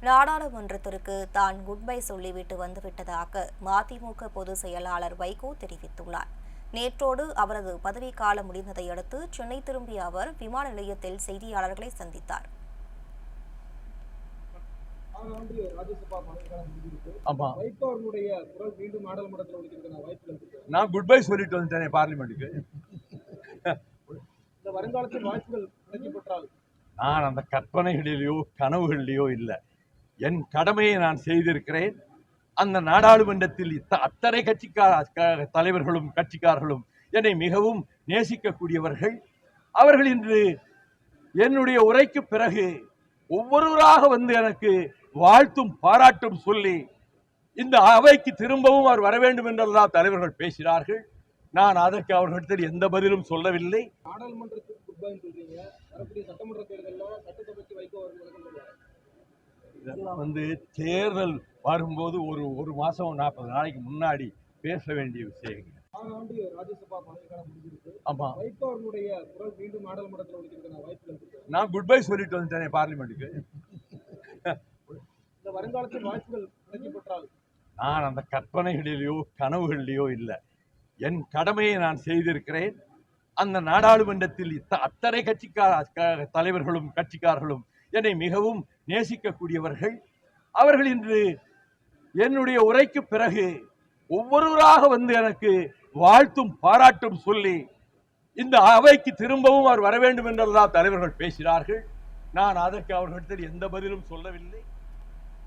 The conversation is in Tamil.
நாடாளுமன்றத்திற்கு தான் குட்பை சொல்லிவிட்டு வந்துவிட்டதாக மதிமுக பொதுச் செயலாளர் வைகோ தெரிவித்துள்ளார். நேற்றோடு அவரது பதவிக்காலம் முடிந்ததை அடுத்து சென்னை திரும்பிய அவர் விமான நிலையத்தில் செய்தியாளர்களை சந்தித்தார். நான் குட் பை சொல்லிட்டு வந்துட்டேன் பார்லிமெண்ட்டுக்கு. நான் அந்த கற்பனைகளிலேயோ கனவுகளிலேயோ இல்லை. என் கடமையை நான் செய்திருக்கிறேன். அந்த நாடாளுமன்றத்தில் அத்தனை தலைவர்களும் கட்சிக்காரர்களும் என்னை மிகவும் நேசிக்கக்கூடியவர்கள். அவர்கள் இன்று என்னுடைய உரைக்கு பிறகு ஒவ்வொருவராக வந்து எனக்கு வாழ்த்தும் பாராட்டும் சொல்லி இந்த அவைக்கு திரும்பவும் அவர் வர வேண்டும் என்றெல்லாம் தலைவர்கள் பேசினார்கள். நான் அதற்கு அவர்களிடத்தில் எந்த பதிலும் சொல்லவில்லை. இதெல்லாம் தேர்தல் வரும்போது ஒரு மாசம் 40 நாளைக்கு முன்னாடி பேச வேண்டிய விஷயங்கள். நான் குட் பை சொல்லிட்டு வந்துட்டேன் பார்லிமெண்ட்டுக்கு. நான் அந்த கற்பனைகளிலேயோ கனவுகளிலேயோ இல்லை. என் கடமையை நான் செய்திருக்கிறேன். அந்த நாடாளுமன்றத்தில் அத்தனை தலைவர்களும் கட்சிக்காரர்களும் என்னை மிகவும் நேசிக்கக்கூடியவர்கள். அவர்கள் இன்று என்னுடைய உரைக்கு பிறகு ஒவ்வொருவராக வந்து எனக்கு வாழ்த்தும் பாராட்டும் சொல்லி இந்த அவைக்கு திரும்பவும் அவர் வர வேண்டும் என்றெல்லாம் தலைவர்கள் பேசினார்கள். நான் அதற்கு அவர்களிடத்தில் எந்த பதிலும் சொல்லவில்லை.